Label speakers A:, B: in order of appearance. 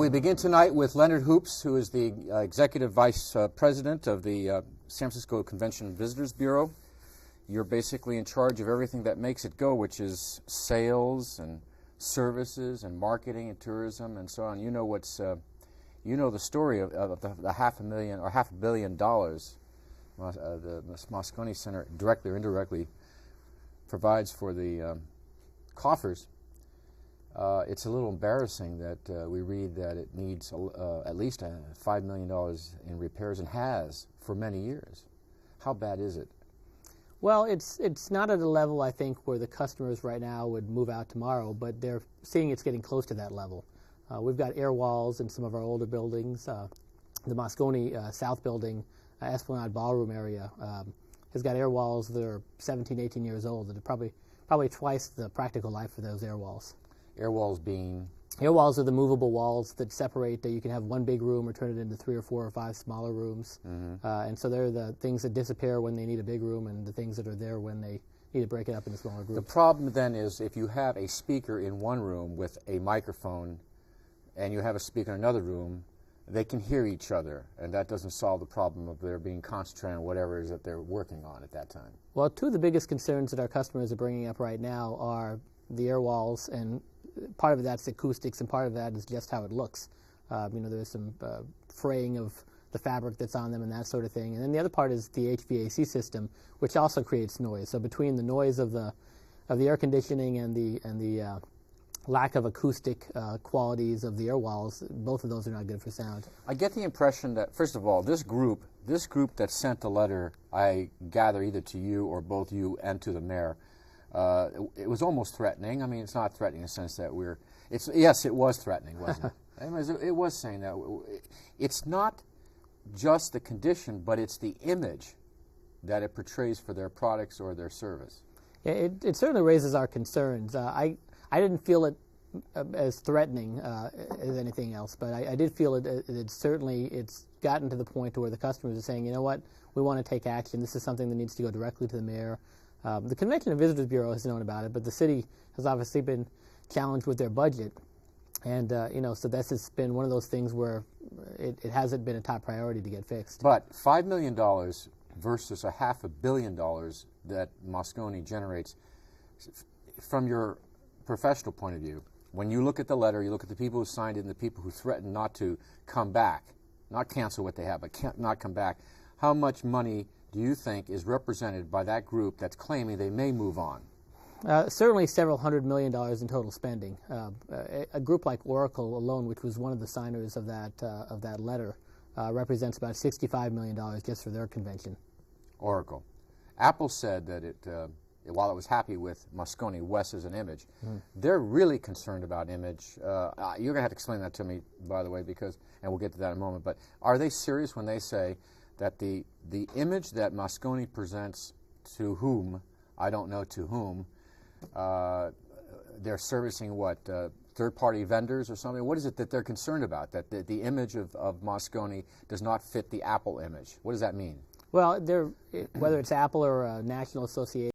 A: We begin tonight with Leonard Hoops, who is the Executive Vice President of the San Francisco Convention and Visitors Bureau. You're basically in charge of everything that makes it go, which is sales and services and marketing and tourism and so on. You know what's, you know the story of the $500,000 or $500 million the Moscone Center, directly or indirectly, provides for the coffers. It's a little embarrassing that we read that it needs at least $5 million in repairs, and has for many years. How bad is it?
B: Well, it's not at a level, I think, where the customers right now would move out tomorrow, but they're seeing it's getting close to that level. We've got air walls in some of our older buildings. The Moscone South Building, Esplanade Ballroom area, has got air walls that are 17, 18 years old, that are probably twice the practical life of those air walls.
A: Air walls being?
B: Air walls are the movable walls that separate, that you can have one big room or turn it into 3 or 4 or 5 smaller rooms. Mm-hmm. And so they're the things that disappear when they need a big room, and the things that are there when they need to break it up into smaller groups.
A: The problem then is if you have a speaker in one room with a microphone and you have a speaker in another room, they can hear each other, and that doesn't solve the problem of their being concentrated on whatever it is that they're working on at that time.
B: Well, two of the biggest concerns that our customers are bringing up right now are the air walls, and part of that's acoustics, and part of that is just how it looks. You know, there's some fraying of the fabric that's on them and that sort of thing. And then the other part is the HVAC system, which also creates noise. So between the noise of the air conditioning and the lack of acoustic qualities of the air walls, both of those are not good for sound.
A: I get the impression that, first of all, this group that sent the letter, I gather either to you or both you and to the mayor, it was almost threatening. I mean, it's not threatening in the sense that yes, it was threatening, wasn't it? It was saying that it's not just the condition, but it's the image that it portrays for their products or their service.
B: Yeah, it certainly raises our concerns. I didn't feel it as threatening as anything else, but I did feel it's gotten to the point where the customers are saying, you know what, we want to take action. This is something that needs to go directly to the mayor. The Convention and Visitors Bureau has known about it, but the city has obviously been challenged with their budget, and you know, so this has been one of those things where it hasn't been a top priority to get fixed.
A: But $5 million versus $500 million that Moscone generates, from your professional point of view, when you look at the letter, you look at the people who signed it and the people who threatened not to come back, not cancel what they have, but not come back, how much money do you think is represented by that group that's claiming they may move on?
B: Certainly several $100 million in total spending. A group like Oracle alone, which was one of the signers of that letter, represents about $65 million just for their convention.
A: Oracle. Apple said that while it was happy with Moscone West as an image, they're really concerned about image. You're going to have to explain that to me, by the way, and we'll get to that in a moment, but are they serious when they say that the image that Moscone presents to whom, I don't know to whom, they're servicing what, third-party vendors or something? What is it that they're concerned about, that the image of Moscone does not fit the Apple image? What does that mean?
B: Well, whether it's Apple or a national association,